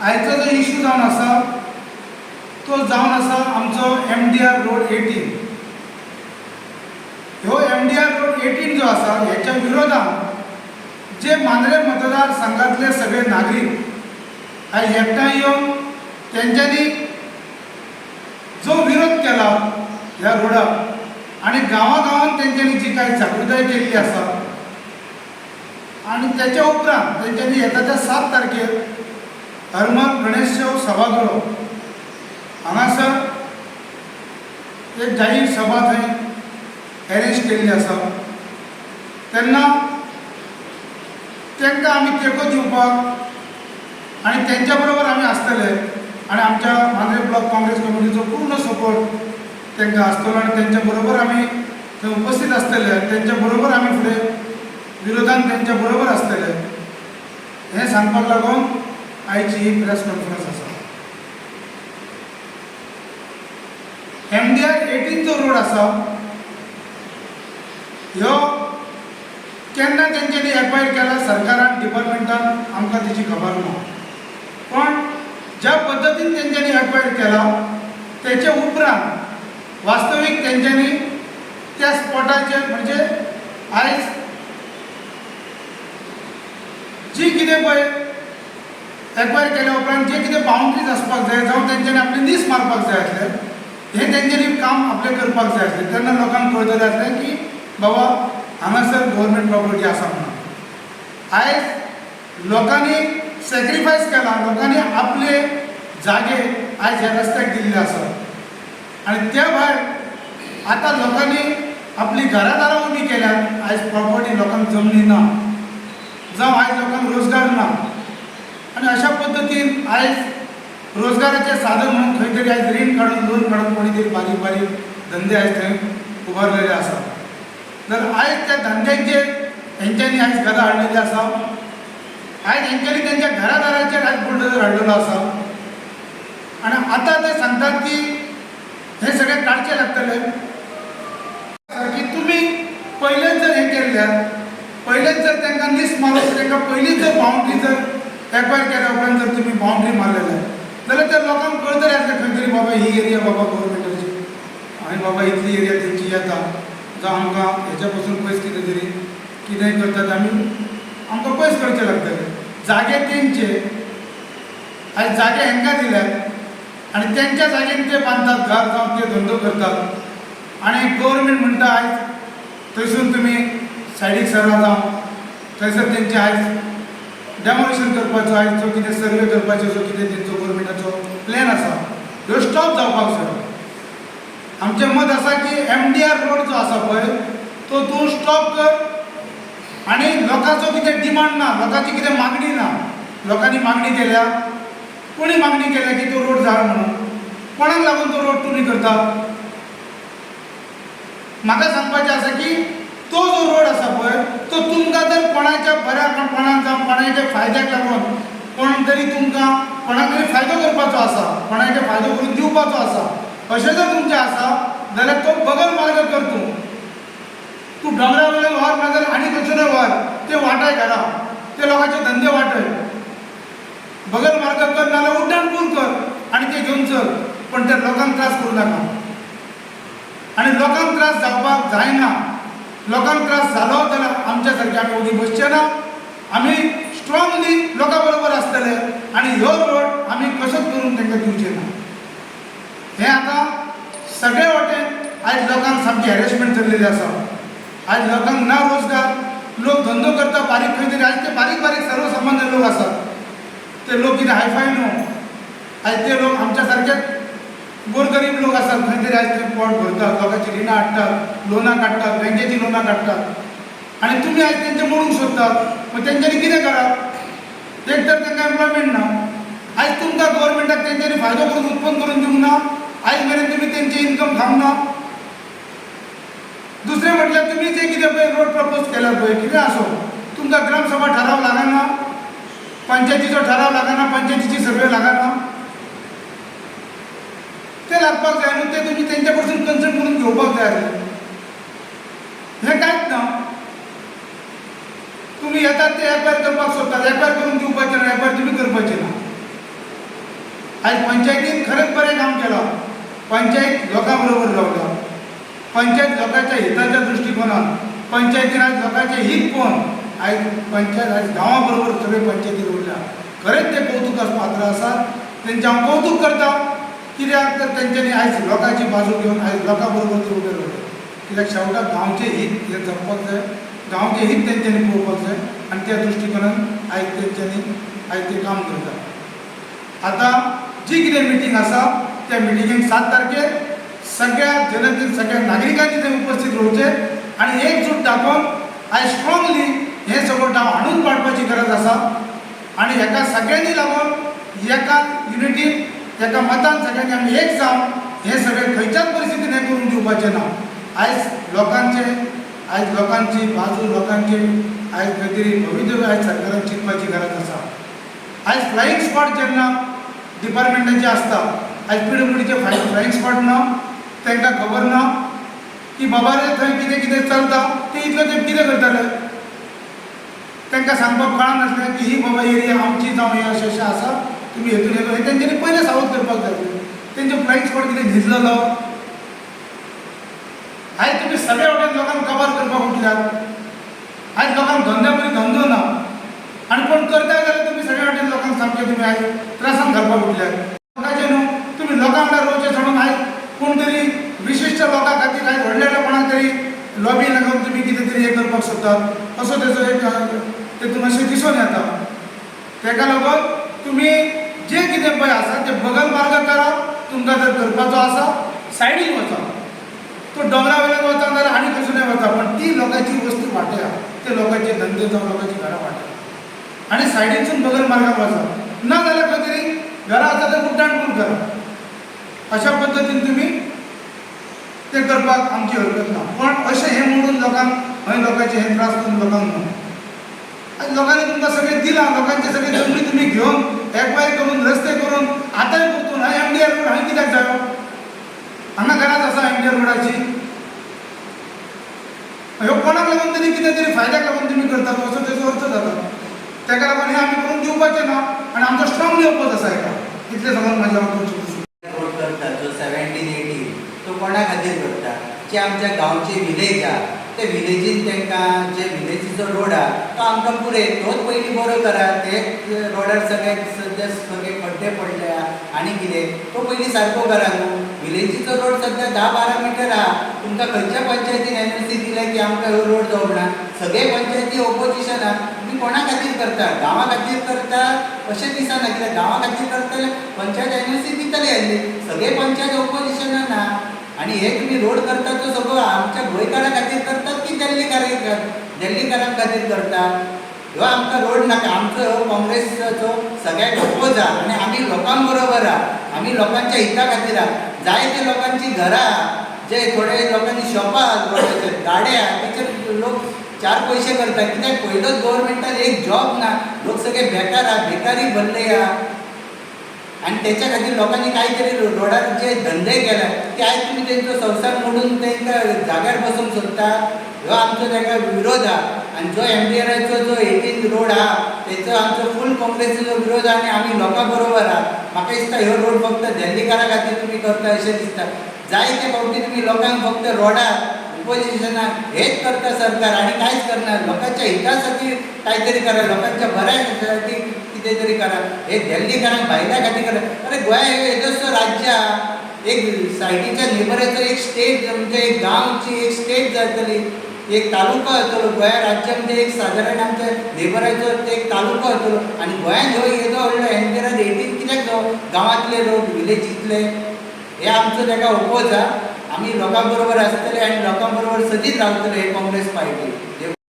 आयचो जो इश्यू जावन आसा तो जावन आसा आमचो MDR रोड 18. ह्यो MDR रोड 18 जो आसा ह्याच्या विरोधात जे मांद्रे मतदारसंघातले सगळे नागरिक आयज एकठांय येवन तेंच्यांनी जो विरोध केला ह्या रोडाक आनी गांवागांवांत तेंच्यांनी जी कांय जागृताय केल्ली आसा आणि त्याच्या उपरांत तेंच्यांनी येता त्या 7 तारखेर हरमल गणेशोत्सव सभागृह हांगासर एक जाहीर सभा थंय अरेंज केल्ली आसा. तेन्ना तांकां आमी तेंको दिवपाक आनी तेंच्या बरोबर आमी आसतले आनी आमच्या मांद्रे ब्लॉक काँग्रेस कमिटीचो पूर्ण सपोर्ट तांकां आसतलो आनी तेंच्या बरोबर आमी थंय उपस्थित आसतले. तेंच्या बरोबर आमी फुडें विरोधान तेंच्या बरोबर आसतले हें सांगपाक लागून आयची ही प्रेस कॉन्फरन्स आसा. MDR 18 जो रोड आसा ह्यो केन्ना तेंच्यांनी एक्वायर केला सरकारान डिपार्टमेंटान आमकां तेची खबर ना. पण ज्या पद्दतीन तेंच्यांनी एक्वायर केला तेचे उपरांत वास्तवीक तेंच्यांनी त्या स्पॉटाचेर म्हणजे आयज जी कितें पळय एक्वायर केल्या उपरांत जे कितें बाउंड्रीज आसपाक जाय जावं तेंच्यांनी आपले नीस मारपाक जाय आसले हें तेंच्यांनी काम आपलें करपाक जाय आसलें. तेन्ना लोकांक कळटलें आसलें की बाबा हांगासर गव्हर्मेंट प्रॉपर्टी आसा म्हणून. आयज लोकांनी सॅक्रिफायस केला, लोकांनी आपले जागे आयज ह्या रस्त्याक दिल्ले आसा आनी त्या भायर आतां लोकांनी आपली घरादारां उबी केल्यात. आयज प्रॉपर्टी लोकांक जमनी ना जावं आयज लोकांक रोजगार ना आनी अशा पद्दतीन आयज रोजगाराचें साधन म्हणून खंय तरी आयज रीण काडून लोन काडून कोणी तरी बारीक बारीक धंदे आयज थंय उबारलेले आसा. तर आयज त्या धंद्यांचेर हेंच्यांनी आयज गदा हाडलेली आसा. आयज हेंच्यांनी तेंच्या घरादाराचेर आयज बुलडोजर हाडलेलो आसा आनी आतां ते सांगतात की हे सगळें काडचें लागतलें. की तुमी पयलेच जर हें केल्ल्यार पयलेच जर तांकां नीस मारून तांकां पयलींच जर बाउंड्री जर एक्वायर केल्या उपरांत जर तुमी बाउंड्री मारलेले जाल्यार त्या लोकांक कळटलें आसलें खंय तरी बाबा ही एरिया बाबा गव्हर्मेंटाची आनी बाबा इतली एरिया तेंची येता जावं आमकां हेच्या पसून पयस कितेंय करतात आमी आमकां पयस करचें लागतलें. जागे तेंचे आयज जागे हेंकां दिल्यात आनी तेंच्या जागेन ते बांदतात घर जावं ते धंदो करतात आनी गव्हर्मेंट म्हणटा आयज थंयसून तुमी सायडीक सरा जावं थंयसर तेंचे आयज डेमोलिशन करपाचो आयज जो कितें सर्वे करपाचो जो कितें तेंचो गव्हर्मेंटाचो प्लॅन आसा ह्यो स्टॉप जावपाक जाय. आमचें मत आसा की MDR रोड जो आसा पळय तो तूं स्टॉप कर आनी लोकांचो कितें डिमांड ना, लोकांची कितें मागणी ना. लोकांनी मागणी केल्या, कोणी मागणी केल्या की तो रोड जाय म्हणून, कोणाक लागून तो रोड तुमी करतात. म्हाका सांगपाचें आसा की तो जो रोड आसा पळय तो तुमकां जर कोणाच्या बऱ्यापणाक जावं कोणाच्या फायद्याक लागून कोण तरी तुमकां कोणाक तरी फायदो करपाचो आसा, कोणाचे फायदो करून दिवपाचो आसा अशें जर तुमचें आसा जाल्यार तो बगल मार्ग कर. तूं डोंगरा वयल्यान व्हर नाजाल्यार आनी खंयसर व्हर, ते वाटाय घरा, ते लोकांचे धंदे वाटय. बगल मार्ग कर नाजाल्यार उड्डाण पूल कर आनी ते घेवन चल, पण त्या लोकांक त्रास करूं नाका. आनी लोकांक त्रास जावपाक जायना. लोकांक त्रास जालो जाल्यार आमच्या सारके आमी ओगी बसचे ना. आमी स्ट्रॉंगली लोकां बरोबर आसतले आनी ह्यो रोड आमी कशेंच करून तांकां दिवचे ना. हें आतां सगळे वटेन आयज लोकांक सामकी हॅरेसमेंट चल्लेली आसा. आयज लोकांक ना रोजगार, लोक धंदो करता बारीक खंय तरी. आयज ते बारीक बारीक सर्वसामान्य लोक आसात, ते लोक कितें हायफाय न्हू. आयज ते लोक आमच्या सारकेच गोरगरीब लोक आसात, खंय तरी आयज ते पोट भरतात, लोकांची रिणां हाडटात, लोनां काडटात, बँकेची लोनां काडटात आनी तुमी आयज तेंचे मोडूंक सोदतात. मग तेंच्यांनी कितें करप? एक तर तांकां एम्प्लॉयमेंट ना. आयज तुमकां गव्हर्मेंटाक तेंच्यांनी फायदो करून उत्पन्न करून दिवंक ना. आयज मेरेन तुमी तेंचे इन्कम खावंक ना. दुसरें म्हटल्यार तुमी जे कितें पळय रोड प्रपोज केल्यात पळय कितें आसो, तुमकां ग्रामसभा ठराव लागना, पंचायतीचो ठराव लागना, पंचायतीची सर्वे लागना. ते लागपाक जाय न्हू. ते तुमी तेंच्या कडसून कन्सल्ट करून घेवपाक जाय आसलें. हें कांयच ना. तुमी येतात ते एक्वायर करपाक सोदतात, एक्वायर करून दिवपाचें ना, एक्वायर तुमी करपाचें ना. आज पंचायतीन खरेंच बरें काम केलां. पंचायत लोकां बरोबर रावल्या. पंचायत लोकांच्या हिताच्या दृश्टिकोनान पंचायतीन आज लोकांचे हित पळोवन आज पंचायत आज गांवा बरोबर सगळे पंचायतीन उरल्या. खरेंच ते कौतुकास पात्र आसात. तेंचे हांव कौतुक करता. कित्याक तर तेंच्यांनी आयज लोकांची बाजू घेवन आयज लोकां बरोबर ते उबे रावले. कित्याक शेवटाक गांवचे हित हे जपपाक जाय. गांवचे हित तेंच्यांनी पळोवपाक जाय आनी त्या दृश्टिकोनान आयज तेंच्यांनी आयज ते काम करता. आतां जी कितें मिटींग आसा त्या मिटिंगेक 7 तारखेर सगळ्या जनतेन सगळ्या नागरिकांनी थंय उपस्थित रावचें आनी एकजूट दाखोवन आयज स्ट्रॉंगली हें सगळो डाव हाडून पाडपाची गरज आसा. आनी हेका सगळ्यांनी लागून एका युनिटीन एका मतान सगळ्यांनी आमी एक जावन हें सगळें खंयच्याच परिस्थितीन हें करून दिवपाचें ना. आयज लोकांची बाजू लोकांची आयज खंय तरी भवितव्य आयज सरकारान चिंतपाची गरज आसा. आयज फ्लायींग स्पॉट जेन्ना डिपार्टमेंटाचे आसता आयज PWDचे फ्लायींग स्पॉट ना. तांकां खबर ना की बाबा रे थंय कितें कितें चलता ते इतलो तेंप कितें करताले. तांकां सांगपाक कळनासलें की ही बाबा एरिया आमची जावं हें अशें अशें आसा तुमी हेतून येतो हें तेंच्यांनी पयलें सावध करपाक जाय. तेंचो फ्लायींग स्पॉट कितें न्हिजलेलो. आयज तुमी सगळे वटेन लोकांक कवर करपाक उठल्यात. आयज लोकांक धंद्या धंदो ना आनी कोण करता जाल्यार तुमी सगळे वटेन लोकांक सामकें तुमी आयज त्रासान घालपाक उठल्यात. लोकांचें न्हू तुमी लोकां वांगडा रावचें सोडून आयज कोण तरी विशिश्ट लोकां खातीर आयज व्हडल्या कोणाक तरी लॉबी लागून तुमी कितें तरी हें करपाक सोदतात असो तेजो एक तेतून अशें दिसून येता. ताका लागून तुमी जें कितें पळय आसा तें बगल मार्ग करा. तुमकां जर करपाचो आसा सायडीन वचा. तो दोंगरा वयल्यान वता जाल्यार आनी खंयसूनय वता पण ती लोकांची वस्ती वाटया. ते लोकांचे धंदे जावं लोकांची घरां वाटया आनी सायडीनसून बगल मार्गाक वचा. ना जाल्यार खंय तरी घरां आसा तर उड्डाण करून करा. अशा पद्दतीन तुमी ते करपाक आमची हरकत ना. पण अशें हें म्हणून लोकांक खंय लोकांचे हे त्रास करून लोकांक न्हू. आयज लोकांनी तुमकां सगळें दिलां. लोकांचे सगळे जमनी तुमी घेवन एकवाय करून रस्ते करून आतांय परतून MDR रोड हांवें कित्याक जायो. हांगा गरज आसा MDR रोडाची. ह्यो कोणाक लागून तरी कितें तरी फायद्याक लागून तुमी करतात असो तेजो अर्थ जाता. ताका लागून हें आमी करून दिवपाचें ना आनी आमचो स्ट्रॉंगली अपोज आसा हेका. इतलें सांगून म्हाज्या वांगडा रोड करता जो 17-18 तो कोणा खातीर करता. जे आमच्या गांवचे विलेज आहा ते विलेजीन तांकां जे विलेजीचो रोड आहा तो आमकां पुरे तोच पयलीं बरो करा. ते रोडार सगळे सद्या सगळे खड्डे पडले आनी कितें तो पयलीं सारको करा न्हू. विलेजीचो रोड सद्या 10-12 मिटर आहा. तुमकां खंयच्या पंचायतीन NOC दिलें की आमकां ह्यो रोड जावंक ना. सगळे पंचायती ऑपोजिशन आहा. तुमी कोणा खातीर करता. गांवा खातीर करता अशें दिसना. कित्याक गांवा खातीर करता जाल्यार पंचायत NOC दितले आसली. सगळे पंचायत ऑपोजिशनान आहा आनी हे तुमी रोड करता तो सगळो आमच्या गोंयकारां खातीर करतात की दिल्लीकारां खातीर करता. ह्यो आमकां रोड नाका. आमचो काँग्रेसचो सगळ्याक अपोज आहा आनी आमी लोकां बरोबर आहा. आमी लोकांच्या हिता खातीर आहा. जायते लोकांची घरां आहा. जे थोडे लोकांनी शॉपां आहा गाड्या तेचेर लोक 4 पयशे करता. कित्याक पयलोच गव्हर्मेंटान एक जॉब ना. लोक सगळे बेकार आहा. बेकारी भरले आहा आनी तेच्या खातीर लोकांनी काय तरी रोडार जे धंदे केला ते आयज तुमी तेंचो संवसार मोडून तांकां जाग्यार बसूंक सोदता. ह्यो आमचो ताका विरोध आहा. आनी जो MDRचो जो 18 रोड आहा तेचो आमचो फूल काँग्रेसीचो विरोध आहा आनी आमी लोकां बरोबर आहा. म्हाका दिसता ह्यो रोड फक्त दिल्लीकारां खातीर तुमी करता अशें दिसता. जायते फावटी तुमी लोकांक फक्त रोडार ऑपोजिशनाक हेच करता सरकार आनी कांयच करना. लोकांच्या हिता खातीर कांय तरी करा. लोकांच्या बऱ्या खातीर कितें तरी करा. हे दिल्लीकारांक भायल्या खातीर करा. अरे गोंय येदोसो राज्य आहा. एक सायडीच्या नेबराचो एक स्टेट म्हणजे एक गांवची एक स्टेट जातली. एक तालुको जातलो. गोंया राज्य म्हणजे एक सादारण आमच्या नेबराचो एक तालुको जातलो आनी गोंयांत ह्यो येदो व्हडलो MDR 18 कित्याक जावं. गांवांतले लोक विलेजींतले हे आमचो ताका ओपोज आहा. आमी लोकां बरोबर आसतले आनी लोकां बरोबर सदींच रावतले हे काँग्रेस पार्टी.